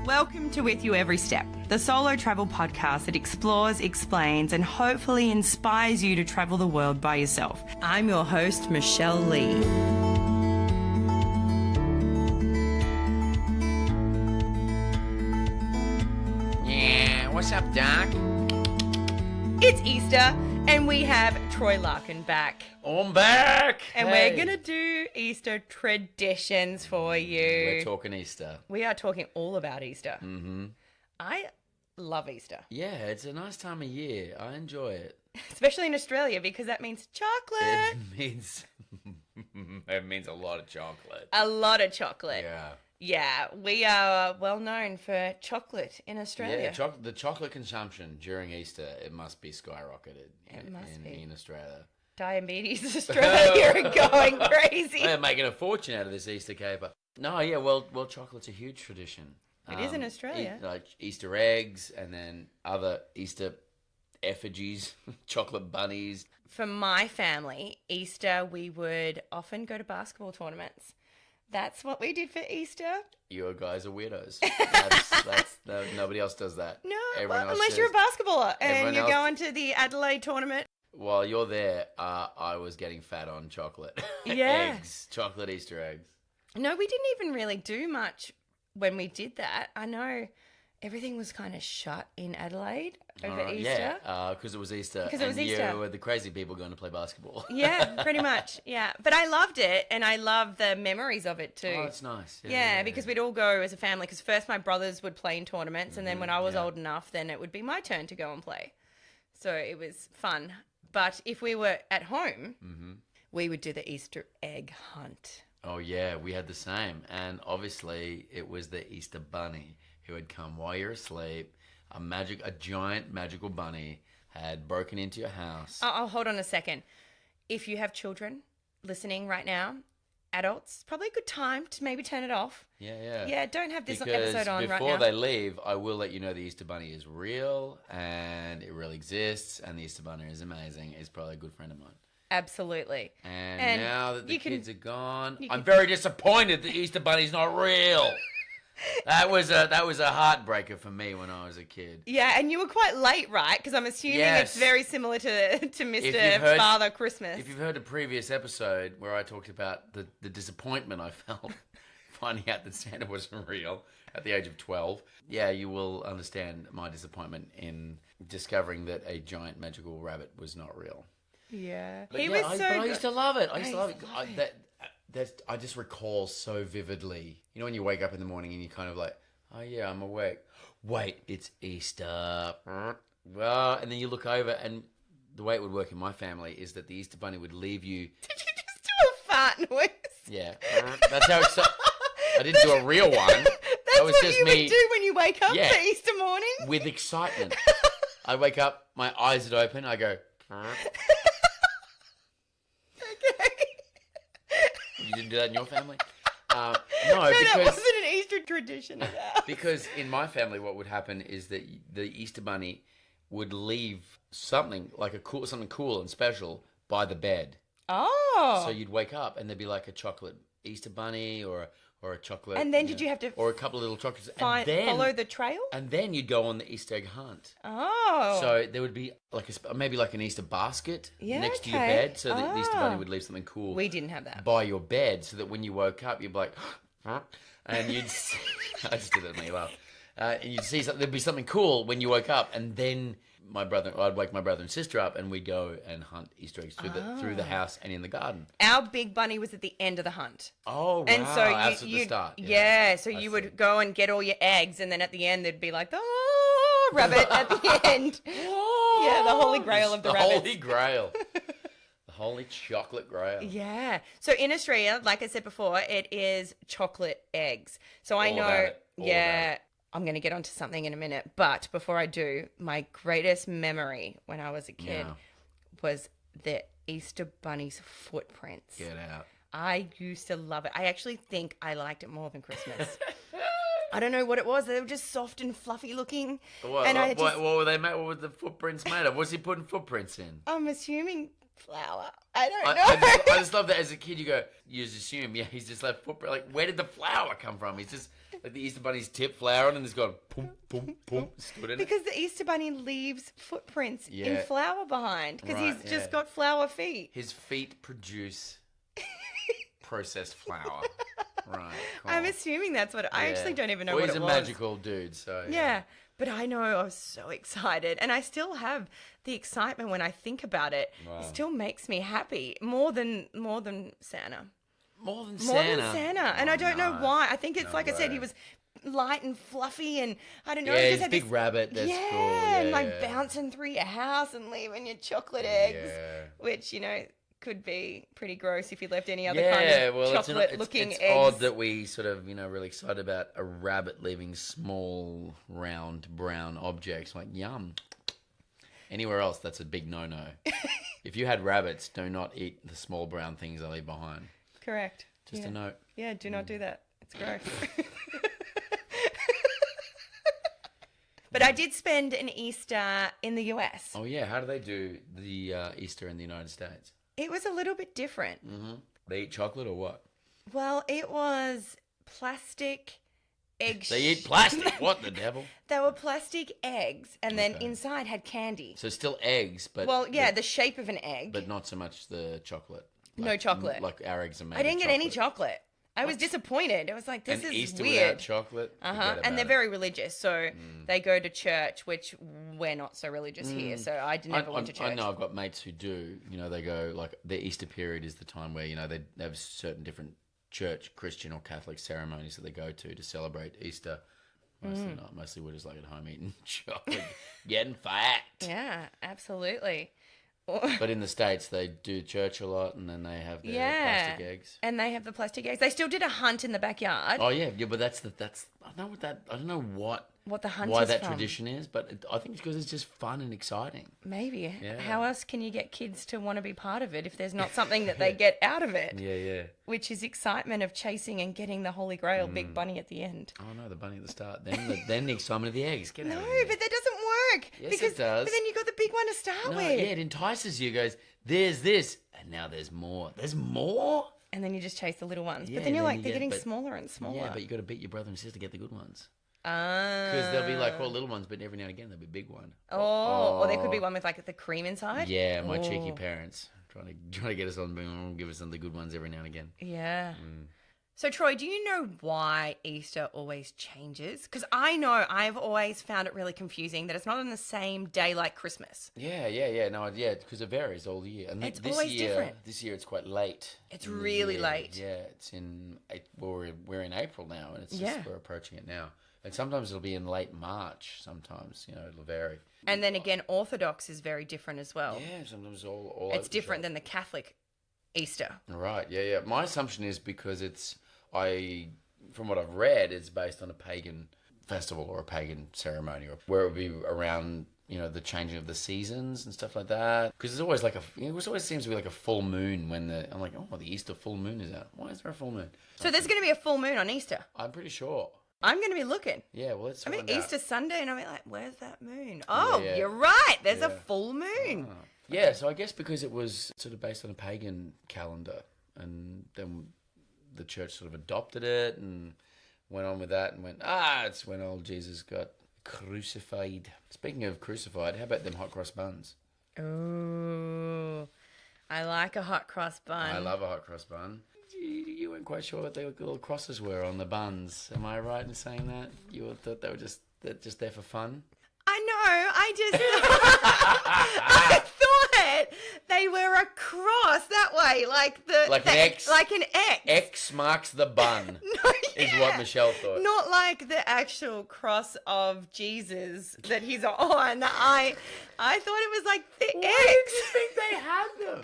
Welcome to With You Every Step, the solo travel podcast that explores, explains, and hopefully inspires you to travel the world by yourself. I'm your host, Michelle Lee. Yeah, what's up, Doc? It's Easter, and we have Troy Larkin back. I'm back! And we're going to do Easter traditions for you. We're talking Easter. We are talking all about Easter. Mm-hmm. I love Easter. Yeah, it's a nice time of year. I enjoy it. Especially in Australia, because that means chocolate. It means a lot of chocolate. A lot of chocolate. Yeah. Yeah, we are well known for chocolate in Australia. Yeah, the chocolate consumption during Easter, it must be skyrocketed in Australia. Diabetes Australia are going crazy. They're making a fortune out of this Easter caper. No, yeah, well, chocolate's a huge tradition. It is in Australia. Like Easter eggs and then other Easter effigies, chocolate bunnies. For my family, Easter, we would often go to basketball tournaments. That's what we did for Easter. You guys are weirdos. Nobody else does that. No, Everyone else unless you're a basketballer and you're going to the Adelaide tournament. While you're there, I was getting fat on chocolate. Yeah. Eggs, chocolate Easter eggs. No, we didn't even really do much when we did that. I know everything was kind of shut in Adelaide over Easter. Yeah, because it was Easter. Because it was Easter. You were the crazy people going to play basketball. Yeah, pretty much. Yeah. But I loved it, and I love the memories of it too. Oh, it's nice. Yeah, because we'd all go as a family, because first my brothers would play in tournaments, and then when I was old enough, then it would be my turn to go and play. So it was fun. But if we were at home, we would do the Easter egg hunt. Oh, yeah, we had the same. And obviously, it was the Easter bunny who had come while you're asleep. A giant magical bunny had broken into your house. Oh, hold on a second. If you have children listening right now, adults, probably a good time to maybe turn it off. Yeah. Yeah, don't have this because episode on right now. Before they leave, I will let you know the Easter bunny is real and it really exists, and the Easter bunny is amazing. It's probably a good friend of mine. Absolutely. And now that the kids are gone, I'm very disappointed the Easter bunny's not real. That was a heartbreaker for me when I was a kid. Yeah, and you were quite late, right? Because I'm assuming it's very similar to Mr. Father Christmas. If you've heard a previous episode where I talked about the disappointment I felt finding out that Santa wasn't real at the age of 12, yeah, you will understand my disappointment in discovering that a giant magical rabbit was not real. Yeah. But I used to love it. I just recall so vividly. You know when you wake up in the morning and you're kind of like, oh yeah, I'm awake. Wait, it's Easter. Well, and then you look over, and the way it would work in my family is that the Easter bunny would leave you. Did you just do a fart noise? Yeah. That's how it's... I didn't do a real one. That's what you would do when you wake up for Easter morning? With excitement. I wake up, my eyes would open, I go... You didn't do that in your family? No, that wasn't an Easter tradition of ours. Because in my family, what would happen is that the Easter bunny would leave something cool and special by the bed. Oh. So you'd wake up and there'd be like a chocolate Easter bunny or a chocolate. And then did you have to or a couple of little chocolates follow the trail? And then you'd go on the Easter egg hunt. Oh. So there would be maybe like an Easter basket next to your bed, so that the Easter bunny would leave something cool. We didn't have that by your bed, so that when you woke up, you'd be like, and you'd. I just did that to make you laugh. And you'd see something. There'd be something cool when you woke up, and then I'd wake my brother and sister up, and we'd go and hunt Easter eggs through the house and in the garden. Our big bunny was at the end of the hunt. Oh, wow. And so that's at the start. Yeah, so you would go and get all your eggs, and then at the end there'd be like the rabbit at the end. Yeah, the holy grail of the rabbits. The holy grail. The holy chocolate grail. Yeah. So in Australia, like I said before, it is chocolate eggs. So I know, I'm going to get onto something in a minute. But before I do, my greatest memory when I was a kid was the Easter Bunny's footprints. Get out. I used to love it. I actually think I liked it more than Christmas. I don't know what it was. They were just soft and fluffy looking. What were they made? What were the footprints made of? What's he putting footprints in? I'm assuming flour. I don't know. I just love that as a kid you just assume, he's just left footprint. Like, where did the flour come from? He's just Like the Easter Bunny's tip flowering and it's gone boom, boom, boom, stood in it. Because the Easter Bunny leaves footprints in flour behind because he's just got flour feet. His feet produce processed flour. Right. Cool. I'm assuming that's what... I actually don't even know what it was. He's a magical dude, so... Yeah. But I know I was so excited. And I still have the excitement when I think about it. Wow. It still makes me happy. More than Santa. More than Santa? More than Santa. And I don't know why. I think it's I said, he was light and fluffy and I don't know. Yeah, he's a big rabbit. That's cool. Yeah, and like bouncing through your house and leaving your chocolate eggs. Yeah. Which, could be pretty gross if you left any other kind of chocolate-looking eggs. It's odd that we sort of, really excited about a rabbit leaving small, round, brown objects. Like, yum. Anywhere else, that's a big no-no. If you had rabbits, do not eat the small brown things they leave behind. Correct. Just a note. Yeah, do not do that. It's gross. But I did spend an Easter in the US. Oh, yeah. How do they do the Easter in the United States? It was a little bit different. Mm-hmm. They eat chocolate or what? Well, it was plastic eggs. They eat plastic? What the devil? They were plastic eggs, and then inside had candy. So still eggs, but... Well, yeah, the shape of an egg. But not so much the chocolate. No chocolate. Like our eggs are made I didn't get any chocolate. I was disappointed. It was like, this is Easter weird. Without chocolate? And they're very religious, so they go to church, which we're not so religious here, so I never went to church. I know I've got mates who do. They go, like, their Easter period is the time where, they have certain different church, Christian or Catholic ceremonies that they go to celebrate Easter. Mostly not. Mostly we're just like at home eating chocolate, getting fat. Yeah, absolutely. But in the States, they do church a lot, and then they have their plastic eggs. And they have the plastic eggs. They still did a hunt in the backyard. Oh yeah, but that's I don't know what the hunt why is that from. Tradition is, but I think it's because it's just fun and exciting. Maybe. Yeah. How else can you get kids to want to be part of it if there's not something that they get out of it? Yeah. Which is excitement of chasing and getting the Holy Grail big bunny at the end. Oh no, the bunny at the start. Then the excitement of the eggs. Get out no, of here. but that doesn't work. Yes, it does. But then you got the big one to start with. Yeah, it entices you. It goes, there's this, and now there's more. There's more. And then you just chase the little ones. But then you're like, they're getting smaller and smaller. Yeah, but you got to beat your brother and sister to get the good ones. Because there'll be like little ones, but every now and again there'll be a big one. Or there could be one with like the cream inside. Yeah, my cheeky parents trying to get us on, give us some of the good ones every now and again. Yeah. So Troy, do you know why Easter always changes? Because I know I've always found it really confusing that it's not on the same day like Christmas. Yeah. No, because it varies all year. And it's always different. This year it's quite late. It's really late. Yeah, it's in. We're in April now, and it's just we're approaching it now. And sometimes it'll be in late March. Sometimes, it'll vary. And then again, Orthodox is very different as well. Yeah, sometimes all it's different than the Catholic Easter. Right, yeah. My assumption is because from what I've read, it's based on a pagan festival or a pagan ceremony, where it would be around, the changing of the seasons and stuff like that. Because it's always it always seems to be like a full moon I'm like, oh, the Easter full moon is out. Why is there a full moon? So there's going to be a full moon on Easter? I'm pretty sure. I'm going to be looking. Yeah, well, let's find out. Easter Sunday, and I'm like, where's that moon? Oh, you're right. There's a full moon. Oh. Yeah, so I guess because it was sort of based on a pagan calendar, and then the church sort of adopted it and went on with that and went, it's when old Jesus got crucified. Speaking of crucified, how about them hot cross buns? Oh, I like a hot cross bun. I love a hot cross bun. You weren't quite sure what the little crosses were on the buns. Am I right in saying that? You thought they were just there for fun? I know. I thought they were a cross that way, like an X. Like an X. X marks the bun. Is what Michelle thought. Not like the actual cross of Jesus that he's on. I thought it was like the X. Why did you think they had them?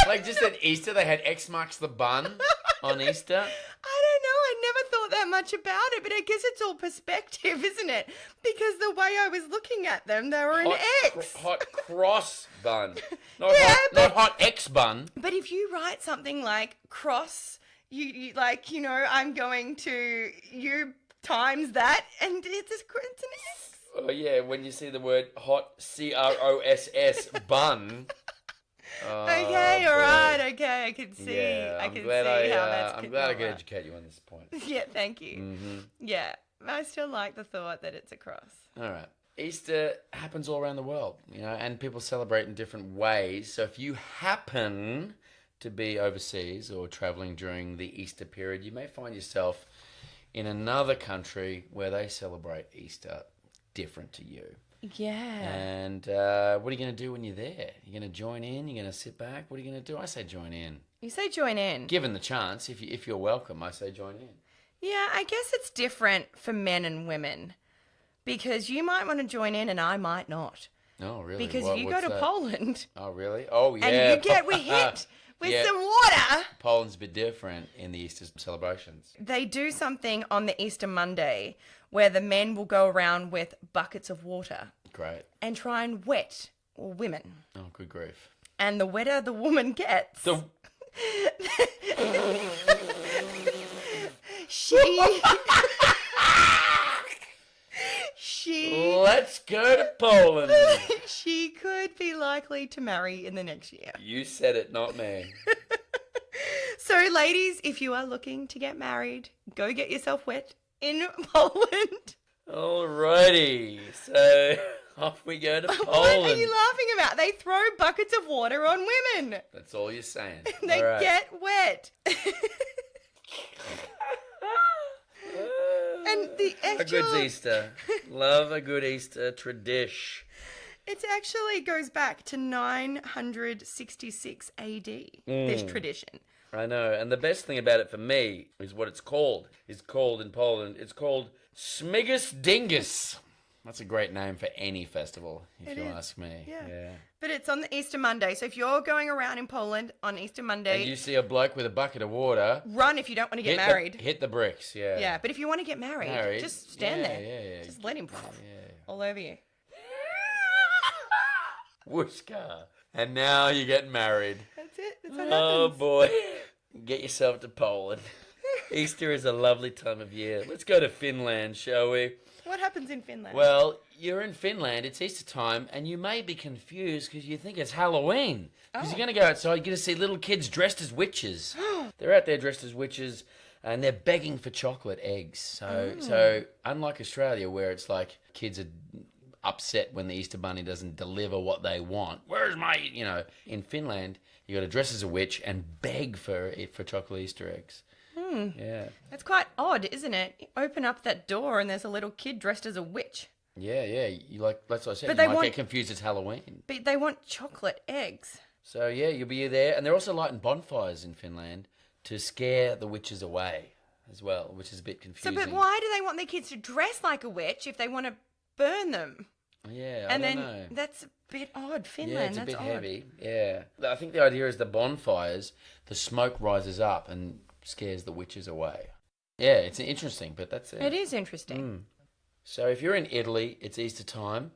Like just at Easter, they had X marks the bun on Easter. I don't know. I never thought that much about it, but I guess it's all perspective, isn't it? Because the way I was looking at them, they were an X. Hot cross bun. Not hot X bun. But if you write something like cross, you I'm going to you times that, and it's an X. Oh yeah, when you see the word hot CROSS bun. Oh, Okay, all boy. right. Okay, I can see. Yeah, I I'm can glad see how that's. I'm glad I not could right. educate you on this point. Yeah, thank you. Mm-hmm. Yeah, I still like the thought that it's a cross. All right. Easter happens all around the world, and people celebrate in different ways. So if you happen to be overseas or traveling during the Easter period, you may find yourself in another country where they celebrate Easter different to you. Yeah. And what are you going to do when you're there? You're going to join in? You're going to sit back? What are you going to do? I say join in. You say join in. Given the chance, if you're welcome, I say join in. Yeah, I guess it's different for men and women because you might want to join in and I might not. Oh, really? Because you go What's to that? Poland. Oh, really? Oh, yeah. And you get hit with some water. Poland's a bit different in the Easter celebrations. They do something on the Easter Monday where the men will go around with buckets of water. Great. And try and wet women. Oh, good grief. And the wetter the woman gets, she Let's go to Poland. she could be likely to marry in the next year. You said it, not me. So, ladies, if you are looking to get married, go get yourself wet in Poland. Alrighty. So off we go to Poland. What are you laughing about? They throw buckets of water on women. That's all you're saying. They All right. get wet. And the A actual... good Easter. Love a good Easter tradition. It actually goes back to 966 AD, this tradition. I know. And the best thing about it for me is what it's called. It's called in Poland. It's called Smigus Dingus. That's a great name for any festival, if you ask me. Yeah. But it's on the Easter Monday. So if you're going around in Poland on Easter Monday... And you see a bloke with a bucket of water... Run if you don't want to get married. Hit the bricks, yeah. Yeah, but if you want to get married, just stand there. Yeah. Just let him all over you. Whooshka. And now you get married. That's it. That's what Oh, happens. boy. Get yourself to Poland. Easter is a lovely time of year. Let's go to Finland, shall we? What happens in Finland? Well, you're in Finland, it's Easter time, and you may be confused because you think it's Halloween. Because you're going to go outside, you're going to see little kids dressed as witches. They're out there dressed as witches, and they're begging for chocolate eggs. So unlike Australia, where it's like kids are upset when the Easter Bunny doesn't deliver what they want. Where's my, in Finland, you got to dress as a witch and beg for chocolate Easter eggs. Yeah. That's quite odd, isn't it? You open up that door and there's a little kid dressed as a witch. Yeah. That's what I said. But you they might want- get confused it's Halloween. But they want chocolate eggs. So, yeah, you'll be there. And they're also lighting bonfires in Finland to scare the witches away as well, which is a bit confusing. So, but why do they want their kids to dress like a witch if they want to burn them? Yeah, And I then don't know. that's a bit odd. Yeah, Finland, it's a that's bit odd. heavy. Yeah. I think the idea is the bonfires, the smoke rises up and scares the witches away. Yeah, it's interesting, but that's it. It is interesting. So if you're in Italy, it's Easter time.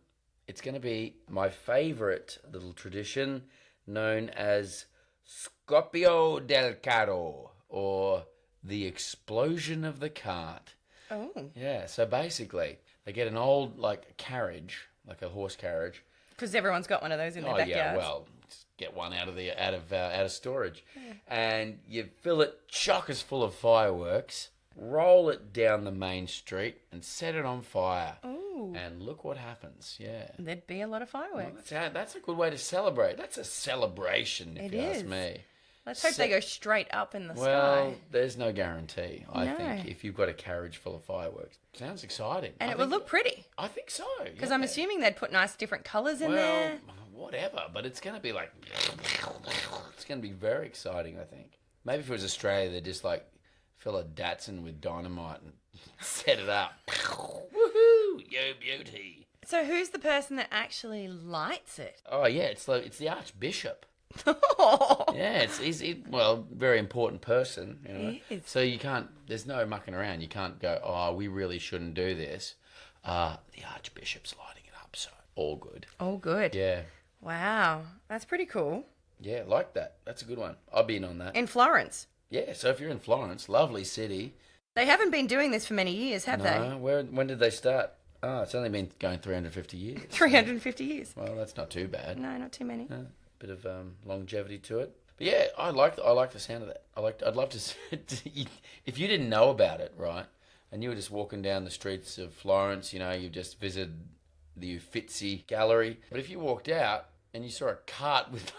It's going to be my favourite little tradition known as Scoppio del Carro, or the explosion of the cart. Oh. Yeah, so basically, they get an old, carriage, like a horse carriage. Because everyone's got one of those in their backyards. Yeah, well, just get one out of storage, and you fill it chockers full of fireworks, roll it down the main street, and set it on fire. Ooh. And look what happens. Yeah, There'd be a lot of fireworks. that's a good way to celebrate. That's a celebration, if It you ask is. me. Let's hope they go straight up in the Well, sky. there's no guarantee. I No. think if you've got a carriage full of fireworks, sounds exciting. And I it would think- look pretty. I think so. Because I'm assuming they'd put nice different colours in there. Whatever, but it's going to be it's going to be very exciting, I think. Maybe if it was Australia, they'd just fill a Datsun with dynamite and set it up. Woohoo! Yo, beauty. So who's the person that actually lights it? Oh, yeah, it's the Archbishop. Oh. Yeah, he's very important person. He is. So you can't, there's no mucking around. You can't go, oh, we really shouldn't do this. The Archbishop's lighting it up, so all good. Oh, good. Yeah. Wow. That's pretty cool. Yeah, like that. That's a good one. I'll be in on that. In Florence. Yeah, so if you're in Florence, lovely city. They haven't been doing this for many years, have they? No, when did they start? Oh, it's only been going 350 years. 350 years. Well, that's not too bad. No, not too many. bit of longevity to it. But yeah, I like the sound of that. I'd love to if you didn't know about it, right? And you were just walking down the streets of Florence, you just visited the Uffizi Gallery. But if you walked out and you saw a cart with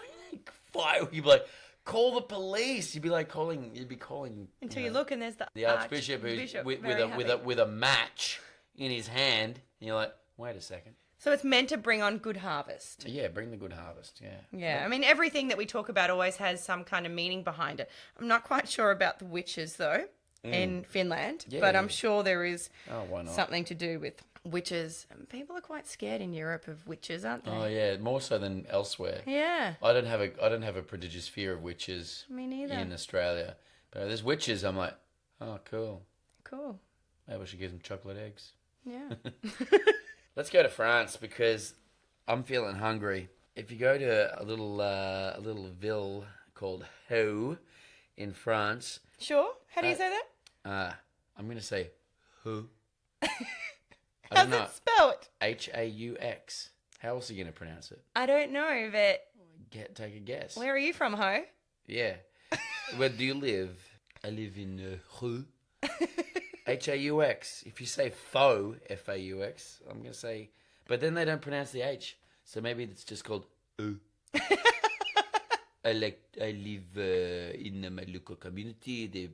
fire, you'd be like, call the police. You'd be calling until you look and there's the Archbishop who's with a match in his hand, and you're like, wait a second. So it's meant to bring on good harvest. Yeah, bring the good harvest, yeah. Yeah, I mean, everything that we talk about always has some kind of meaning behind it. I'm not quite sure about the witches, though, in Finland, but I'm sure there is something to do with witches. People are quite scared in Europe of witches, aren't they? Oh, yeah, more so than elsewhere. Yeah. I don't have a prodigious fear of witches. Me neither. In Australia. But there's witches, I'm like, oh, cool. Cool. Maybe I should give them chocolate eggs. Yeah. Let's go to France because I'm feeling hungry. If you go to a little ville called Hau in France. Sure. How do you say that? I'm going to say Hau. How's it spelled? H-A-U-X. How else are you going to pronounce it? I don't know, but... Take a guess. Where are you from, Ho? Yeah. Where do you live? I live in Hau. H-A-U-X. If you say faux, F-A-U-X, I'm going to say... But then they don't pronounce the H. So maybe it's just called I live in my local community, the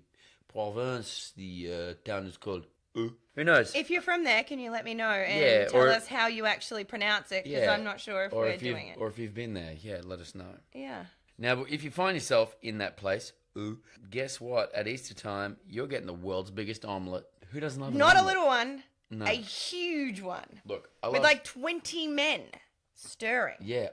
province, the town is called Who knows? If you're from there, can you let me know and tell us how you actually pronounce it? Because I'm not sure if we're doing it. Or if you've been there, let us know. Yeah. Now, if you find yourself in that place, guess what? At Easter time, you're getting the world's biggest omelette. Who doesn't love an omelette? Not a little one. No. A huge one. Look, with like 20 men stirring. Yeah,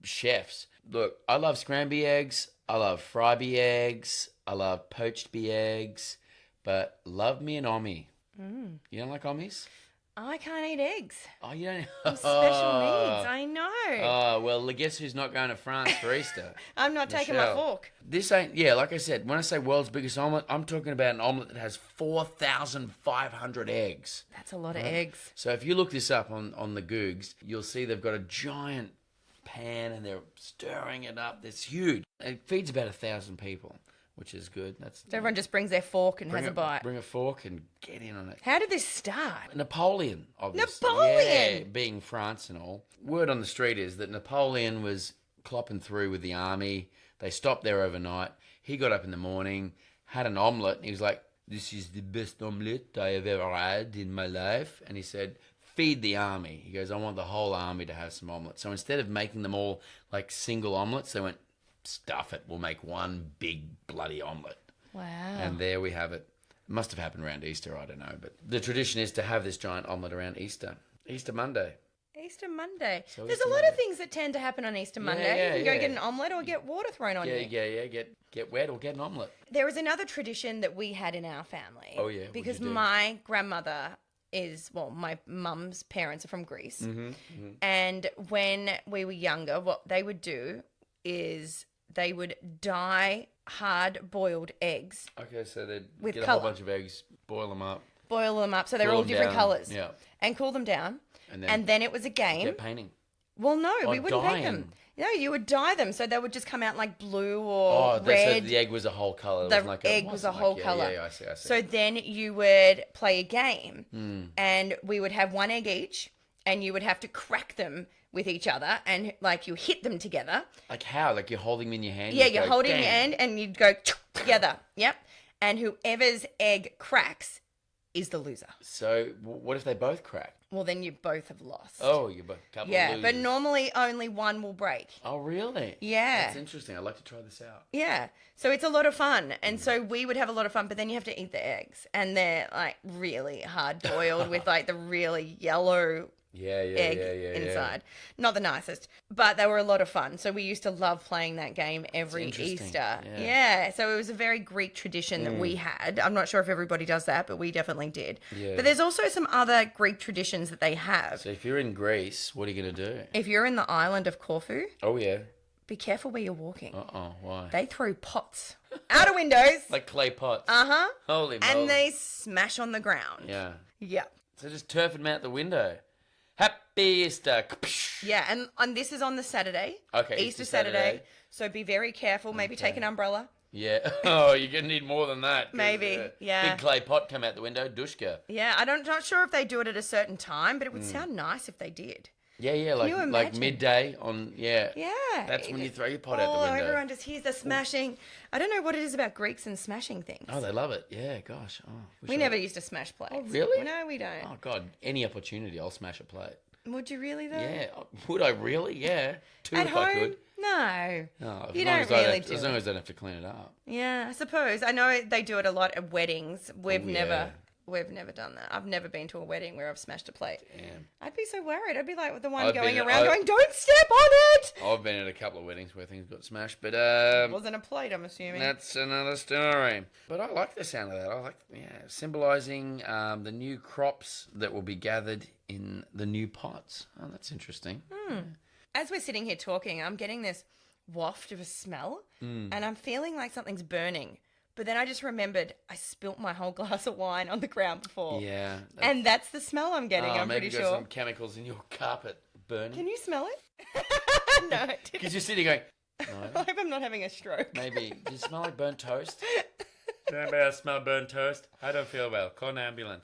chefs. Look, I love scrambled eggs. I love fryby eggs. I love poached eggs. But love me an ommie. You don't like ommies? I can't eat eggs. Oh, you don't? I'm special needs. I know. Oh, well, guess who's not going to France for Easter? I'm not taking my fork. This ain't, like I said, when I say world's biggest omelette, I'm talking about an omelette that has 4,500 eggs. That's a lot of eggs. So if you look this up on the Googs, you'll see they've got a giant pan and they're stirring it up. It's huge. It feeds about 1,000 people, which is good. So everyone just brings their fork and has a bite. Bring a fork and get in on it. How did this start? Napoleon, obviously. Napoleon! Yeah, being France and all. Word on the street is that Napoleon was clopping through with the army. They stopped there overnight. He got up in the morning, had an omelette, and he was like, "This is the best omelette I have ever had in my life." And he said, "Feed the army." He goes, "I want the whole army to have some omelette." So instead of making them all like single omelettes, they went, "Stuff it, we'll make one big bloody omelette." Wow. And there we have it. It must have happened around Easter, I don't know. But the tradition is to have this giant omelette around Easter. Easter Monday. Easter Monday. So There's Easter a lot Monday. of things that tend to happen on Easter Monday. You can go get an omelette or get water thrown on you. Yeah. Get wet or get an omelette. There was another tradition that we had in our family. Oh, yeah. What'd Because you do? my grandmother my mum's parents are from Greece. And when we were younger, what they would do is they would dye hard-boiled eggs. Okay, so they'd with get a colour. whole bunch of eggs, boil them up. So they're Cool all them different down. colours. Yeah. And cool them down. And then it was a game. Get painting. Well, no, Oh, we wouldn't paint them. dyeing. No, you would dye them, so they would just come out like blue or So red. the egg was a whole colour. It The wasn't like egg was a whole colour. Yeah, I see. So then you would play a game, and we would have one egg each, and you would have to crack them with each other, and like you hit them together. Like how? Like you're holding them in your hand? Yeah, you you're go, holding "Bang." your hand, and you'd go together. Yep. And whoever's egg cracks is the loser. So what if they both crack? Well, then you both have lost. Oh, you're both couple yeah, of but losers. normally only one will break. Oh, really? Yeah. That's interesting. I'd like to try this out. Yeah. So it's a lot of fun. And so we would have a lot of fun, but then you have to eat the eggs. And they're like really hard boiled with like the really yellow egg inside. Not the nicest, but they were a lot of fun. So we used to love playing that game every interesting. Easter. Yeah. So it was a very Greek tradition that we had. I'm not sure if everybody does that, but we definitely did. Yeah. But there's also some other Greek traditions that they have. So if you're in Greece, what are you going to do? If you're in the island of Corfu, Oh, yeah. be careful where you're walking. Uh-oh, why? They throw pots out of windows. Like clay pots. Uh-huh. Holy moly. And they smash on the ground. Yeah. Yeah. So just turf them out the window. Happy Easter. Yeah, and this is on the Saturday. Okay, Easter Saturday. So be very careful. Maybe take an umbrella. Yeah. Oh, you're going to need more than that. Maybe, yeah. Big clay pot come out the window, dushka. Yeah, not sure if they do it at a certain time, but it would sound nice if they did. Yeah, like midday on, yeah. Yeah. That's when you throw your pot out the window. Everyone just hears the smashing. I don't know what it is about Greeks and smashing things. Oh, they love it. Yeah, gosh. Oh, we never used to smash plates. Oh, really? No, we don't. Oh, God. Any opportunity, I'll smash a plate. Would you really, though? Yeah. Would I really? Yeah. Two at if home? I could. No. No, you don't really do it. As long as I don't have to clean it up. Yeah, I suppose. I know they do it a lot at weddings. We've never done that. I've never been to a wedding where I've smashed a plate. Damn. I'd be so worried. I'd be like the one going around going, don't step on it! I've been at a couple of weddings where things got smashed, but... it wasn't a plate, I'm assuming. That's another story. But I like the sound of that. I like, symbolising the new crops that will be gathered in the new pots. Oh, that's interesting. As we're sitting here talking, I'm getting this waft of a smell, and I'm feeling like something's burning. But then I just remembered I spilt my whole glass of wine on the ground before. Yeah. And that's the smell I'm getting, I'm pretty sure. Maybe you got some chemicals in your carpet burning. Can you smell it? No. Because you're sitting going, no. I hope I'm not having a stroke. Maybe. Do you smell like burnt toast? Anybody else smell burnt toast? I don't feel well. Call an ambulance.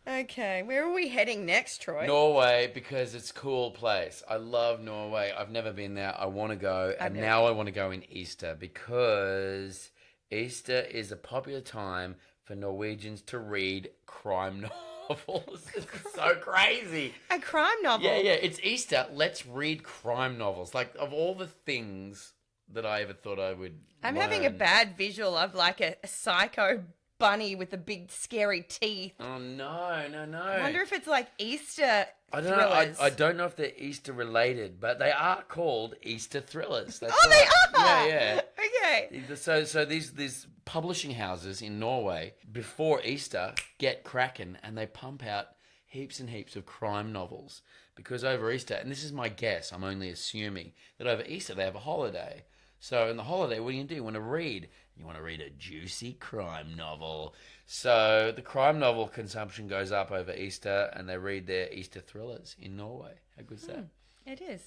Okay. Where are we heading next, Troy? Norway, because it's a cool place. I love Norway. I've never been there. I want to go. And now I want to go in Easter because... Easter is a popular time for Norwegians to read crime novels. This is so crazy. A crime novel? Yeah. It's Easter. Let's read crime novels. Like, of all the things that I ever thought I would I'm learn. having a bad visual of like a psycho bunny with the big scary teeth. Oh, no. I wonder if it's like Easter I don't thrillers. know. I don't know if they're Easter related, but they are called Easter thrillers. That's oh, right. they are? Yeah. Okay. So these publishing houses in Norway, before Easter, get cracking and they pump out heaps and heaps of crime novels. Because over Easter, and this is my guess, I'm only assuming, that over Easter they have a holiday. So in the holiday, what do? You want to read. You want to read a juicy crime novel. So the crime novel consumption goes up over Easter, and they read their Easter thrillers in Norway. How good's that? It is.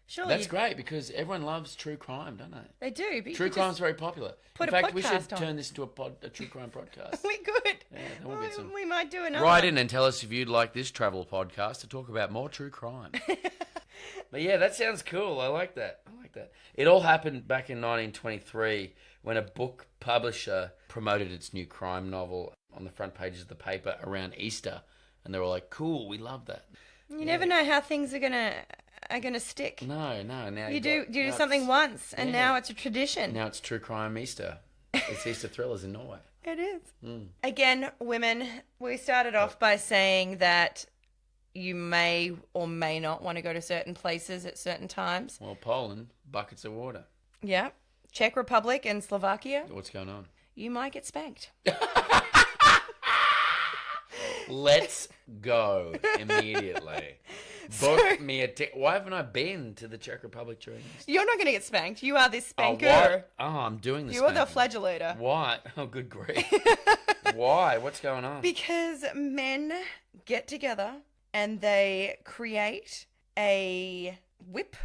Surely That's great because everyone loves true crime, don't they? They do. But true crime's very popular. In fact, we should on. turn this into a true crime podcast. We could. Yeah, then we'll get some. We might do another. Write in and tell us if you'd like this travel podcast to talk about more true crime. But yeah, that sounds cool. I like that. It all happened back in 1923 when a book publisher promoted its new crime novel on the front pages of the paper around Easter, and they were like, "Cool, we love that." You never know how things are gonna stick. No. Now you do something once, and now it's a tradition. Now it's true crime Easter. It's Easter thrillers in Norway. It is. Again, women. We started off by saying that you may or may not want to go to certain places at certain times. Well, Poland, buckets of water. Yeah. Czech Republic and Slovakia. What's going on? You might get spanked. Let's go immediately. Book me a ticket. Why haven't I been to the Czech Republic during this? You're not going to get spanked. You are this spanker. What? Oh, I'm doing this. You are the flagellator. Why? Oh, good grief. Why? What's going on? Because men get together and they create a whip,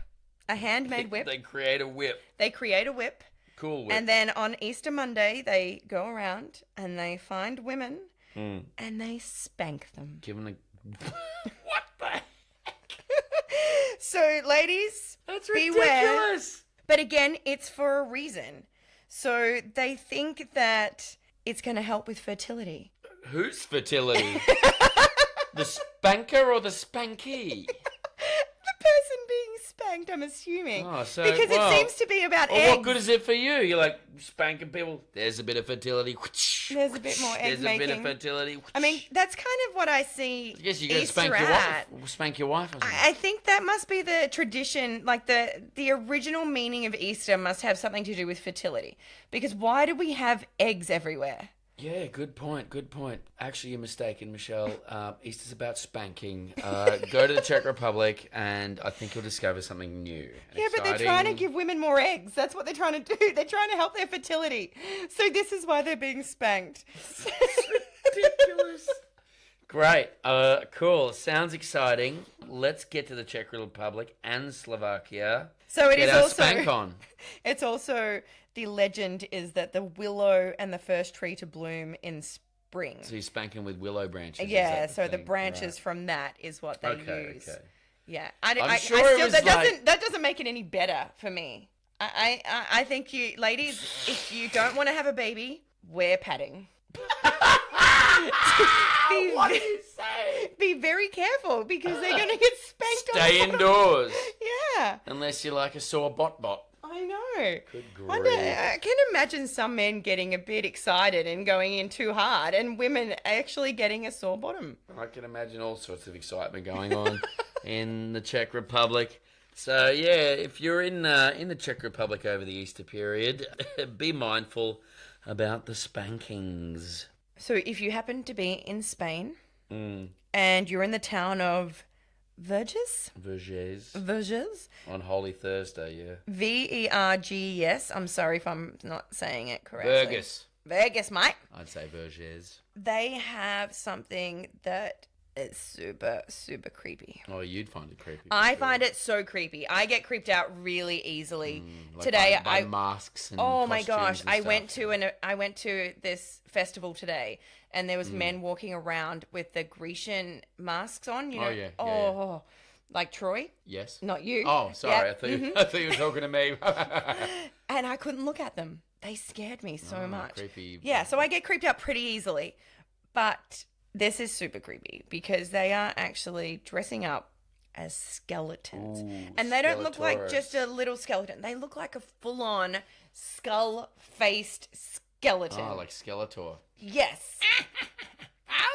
a handmade whip. They create a whip. Cool whip. And then on Easter Monday, they go around and they find women and they spank them. Give them what the heck? So, ladies, that's beware. ridiculous. But again, it's for a reason. So they think that it's going to help with fertility. Whose fertility? The spanker or the spankee? The person being spanked, I'm assuming. Oh, so, because it seems to be about eggs. What good is it for you? You're like spanking people. There's a bit of fertility. There's a bit more egg There's making. a bit of fertility. I mean, that's kind of what I see. Yes, you're going to spank your wife. Spank your wife. I think that must be the tradition. Like the original meaning of Easter must have something to do with fertility. Because why do we have eggs everywhere? Yeah, good point. Actually, you're mistaken, Michelle. Easter's about spanking. Go to the Czech Republic, and I think you'll discover something new. Yeah, but they're trying to give women more eggs. That's what they're trying to do. They're trying to help their fertility. So this is why they're being spanked. Ridiculous. Great. Cool. Sounds exciting. Let's get to the Czech Republic and Slovakia. So it Get is our also. spank on. It's also the legend is that the willow and the first tree to bloom in spring. So you're spanking with willow branches. Yeah. Is So that the thing? branches Right. from that is what they use. Okay. Yeah. I'm sure it was that doesn't make it any better for me. I think you ladies, if you don't want to have a baby, wear padding. What are you saying? Be very careful because they're going to get spanked. Stay indoors. Yeah. Unless you're like a sore bot. I know. Good grief. I can imagine some men getting a bit excited and going in too hard, and women actually getting a sore bottom. I can imagine all sorts of excitement going on in the Czech Republic. So yeah, if you're in the Czech Republic over the Easter period, be mindful about the spankings. So if you happen to be in Spain and you're in the town of Verges? Verges. On Holy Thursday, yeah. Verges. I'm sorry if I'm not saying it correctly. Verges, mate. I'd say Verges. They have something that is super, super creepy. Oh, you'd find it creepy. I find it so creepy. I get creeped out really easily. Like Today, by masks and oh my gosh, and I stuff. went to this festival today, and there was men walking around with the Grecian masks on. You know, yeah. Like Troy. Yes. Not you. Oh, sorry. Yeah. I thought you were talking to me. And I couldn't look at them. They scared me so much. Creepy. Yeah, so I get creeped out pretty easily. But this is super creepy because they are actually dressing up as skeletons. Ooh, and they don't look like Skeletosaurus. just a little skeleton. They look like a full-on skull-faced skeleton. Oh, like Skeletor. Yes.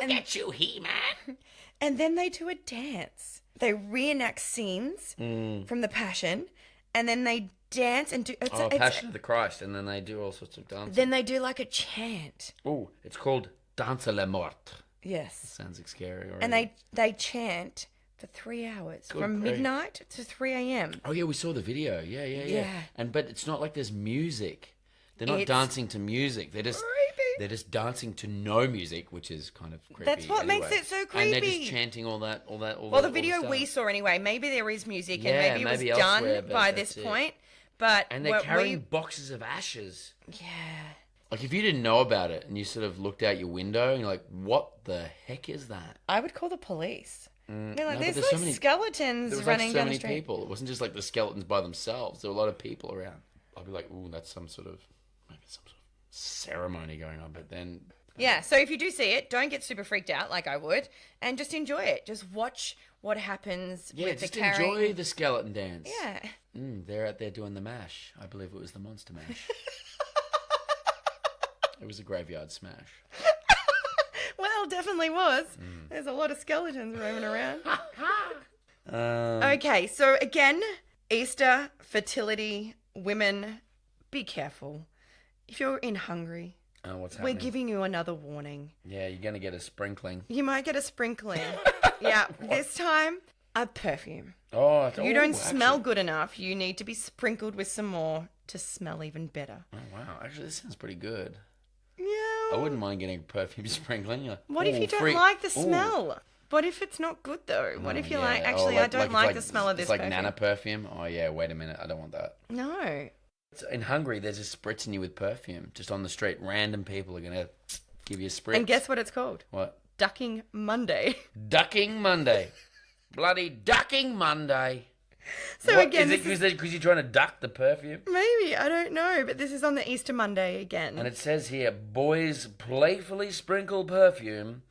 I'll get you, He-Man. And then they do a dance. They reenact scenes from the Passion, and then they dance and do... Passion of the Christ, and then they do all sorts of dancing. Then they do like a chant. Oh, it's called Danse la Mort. Yes. Sounds scary already. And they chant for 3 hours, from grief. midnight to 3 a.m. Oh, yeah, we saw the video. Yeah. But it's not like there's music. They're not dancing to music. They're just dancing to no music, which is kind of creepy. That's what makes it so creepy. And they're just chanting all that. Well, the video we saw anyway, maybe there is music and Yeah, maybe it maybe was elsewhere, done but by that's this it. point. But And they're carrying boxes of ashes. Yeah. Like, if you didn't know about it and you sort of looked out your window and you're like, what the heck is that? I would call the police. They're like, no, there's but like so many- skeletons There was running like so down many the street. people. It wasn't just like the skeletons by themselves. There were a lot of people around. I'd be like, ooh, that's maybe some sort of ceremony going on. But then... Yeah, so if you do see it, don't get super freaked out like I would, and just enjoy it. Just watch what happens with the just carrying. enjoy the skeleton dance. Yeah. They're out there doing the mash. I believe it was the monster mash. It was a graveyard smash. Well, definitely was. There's a lot of skeletons roaming around. Okay, so again, Easter, fertility, women, be careful. If you're in Hungary, What's happening? we're giving you another warning. Yeah, you're going to get a sprinkling. You might get a sprinkling. Yeah, this time, a perfume. Oh, You don't smell good enough. You need to be sprinkled with some more to smell even better. Oh, wow. Actually, this sounds pretty good. Yeah. I wouldn't mind getting a perfume sprinkling. Like, What if you don't like the smell? What if it's not good though? What if you're like, actually, I don't like the smell of this It's like perfume. Nana perfume. Oh, yeah, wait a minute. I don't want that. No. In Hungary, they're just spritzing you with perfume. Just on the street. Random people are going to give you a spritz. And guess what it's called? What? Ducking Monday. Ducking Monday. Bloody Ducking Monday. So What, again, is it because you're trying to duck the perfume? maybe, I don't know, but this is on the Easter Monday again. And it says here, boys playfully sprinkle perfume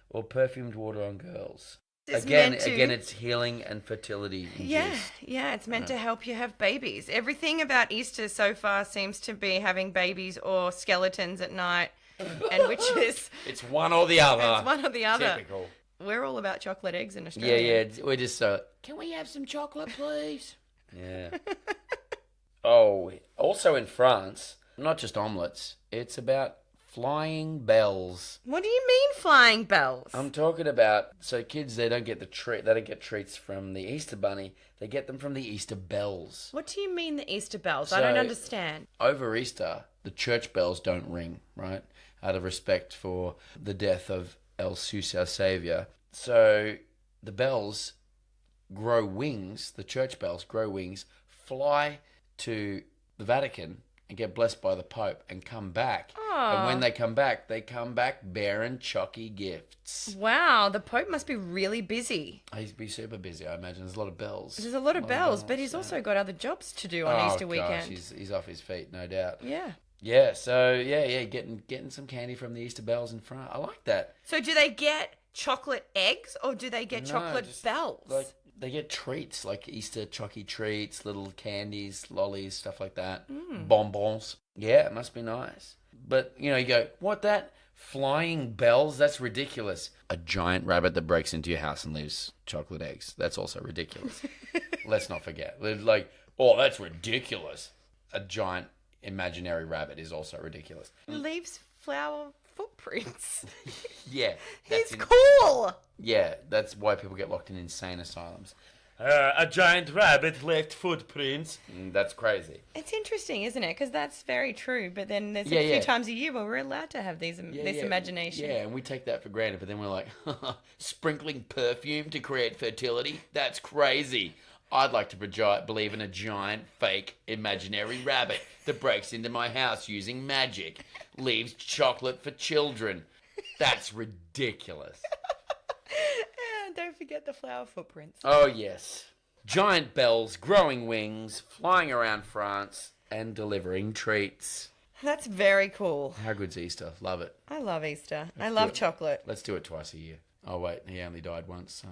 or perfumed water on girls. It's Again, meant to- it's healing and fertility induced. Yeah, it's meant to help you have babies. Everything about Easter so far seems to be having babies or skeletons at night and witches. It's one or the other. It's one or the other. Typical. We're all about chocolate eggs in Australia. Yeah. We're just so. Can we have some chocolate, please? Yeah. Oh, also in France, not just omelettes. It's about flying bells. What do you mean flying bells? I'm talking about kids. They don't get They don't get treats from the Easter bunny. They get them from the Easter bells. What do you mean the Easter bells? I don't understand. Over Easter, the church bells don't ring, right? Out of respect for the death of Jesus our Savior. So the bells grow wings, the church bells grow wings, fly to the Vatican and get blessed by the Pope and come back. Aww. And when they come back bearing chocky gifts. Wow, the Pope must be really busy. He'd be super busy, I imagine. There's a lot of bells. There's a lot of bells, but he's also got other jobs to do on Easter weekend. He's off his feet, no doubt. Yeah. Yeah, so getting some candy from the Easter bells in front. I like that. So do they get chocolate eggs or do they get chocolate bells? Like they get treats, like Easter chocky treats, little candies, lollies, stuff like that. Bonbons. Yeah, it must be nice. But, you go, what, that? Flying bells? That's ridiculous. A giant rabbit that breaks into your house and leaves chocolate eggs. That's also ridiculous. Let's not forget. Like, oh, that's ridiculous. A giant imaginary rabbit is also ridiculous. He leaves flower footprints. Yeah. He's cool. Yeah, that's why people get locked in insane asylums. A giant rabbit left footprints. That's crazy. It's interesting, isn't it? Because that's very true. But then there's a few times a year where we're allowed to have this imagination. Yeah, and we take that for granted. But then we're like, sprinkling perfume to create fertility? That's crazy. I'd like to believe in a giant, fake, imaginary rabbit that breaks into my house using magic, leaves chocolate for children. That's ridiculous. Don't forget the flower footprints. Oh, yes. Giant bells, growing wings, flying around France, and delivering treats. That's very cool. How good's Easter? Love it. I love Easter. I love chocolate. Let's do it twice a year. Oh, wait, he only died once. So.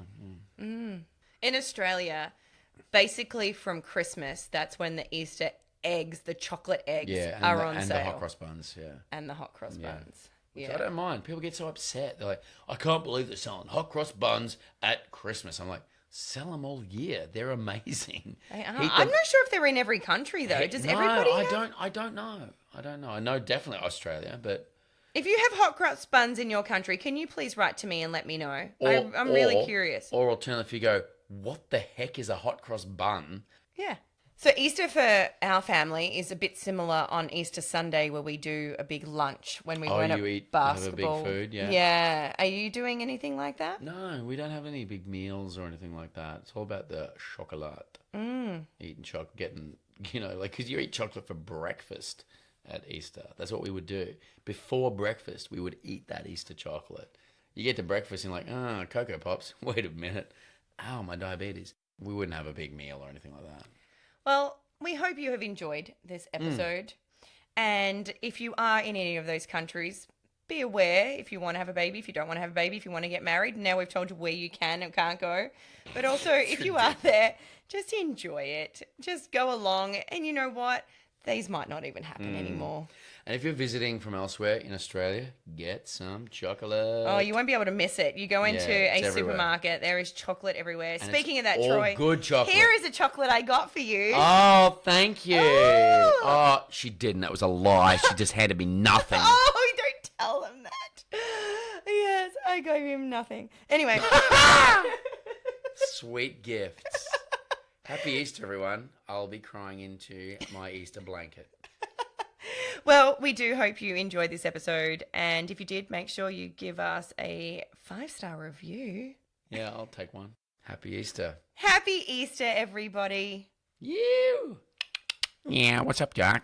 In Australia, basically from Christmas, that's when the Easter eggs, the chocolate eggs, are on sale. And the hot cross buns, And the hot cross buns. Which I don't mind. People get so upset. They're like, I can't believe they're selling hot cross buns at Christmas. I'm like, sell them all year. They're amazing. I'm not sure if they're in every country, though. Does everybody have? I don't know. I know definitely Australia, but... If you have hot cross buns in your country, can you please write to me and let me know? I'm really curious. Or alternatively, if you go, what the heck is a hot cross bun? Yeah. So Easter for our family is a bit similar on Easter Sunday, where we do a big lunch when we went at basketball. Have a big food, yeah. Yeah. Are you doing anything like that? No, we don't have any big meals or anything like that. It's all about the chocolate. Eating chocolate, getting, because you eat chocolate for breakfast at Easter. That's what we would do. Before breakfast, we would eat that Easter chocolate. You get to breakfast and you're like, Cocoa Pops. Wait a minute. Ow, my diabetes. We wouldn't have a big meal or anything like that. Well, we hope you have enjoyed this episode. And if you are in any of those countries, be aware if you want to have a baby, if you don't want to have a baby, if you want to get married. Now we've told you where you can and can't go. But also, if you are there, just enjoy it. Just go along. And you know what? These might not even happen anymore. And if you're visiting from elsewhere in Australia, get some chocolate. Oh, you won't be able to miss it. You go into a supermarket, there is chocolate everywhere. And speaking of that, Troy, good chocolate. Here is a chocolate I got for you. Oh, thank you. Oh, she didn't. That was a lie. She just handed me nothing. Oh, don't tell them that. Yes, I gave him nothing. Anyway. Sweet gifts. Happy Easter, everyone. I'll be crying into my Easter blanket. Well, we do hope you enjoyed this episode. And if you did, make sure you give us a 5-star review. Yeah, I'll take one. Happy Easter. Happy Easter, everybody. You. Yeah, what's up, Jack?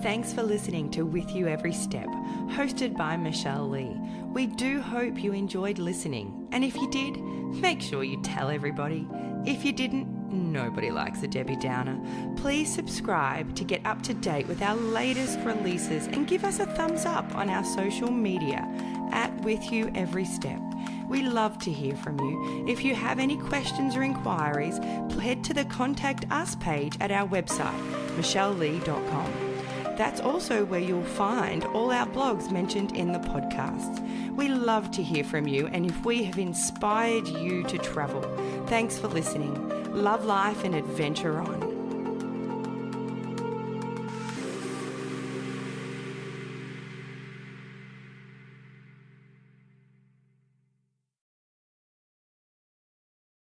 Thanks for listening to With You Every Step, hosted by Michelle Lee. We do hope you enjoyed listening. And if you did, make sure you tell everybody. If you didn't, nobody likes a Debbie Downer. Please subscribe to get up to date with our latest releases and give us a thumbs up on our social media at With You Every Step. We love to hear from you. If you have any questions or inquiries, head to the Contact Us page at our website, michellelee.com. That's also where you'll find all our blogs mentioned in the podcasts. We love to hear from you, and if we have inspired you to travel, thanks for listening. Love life and adventure on.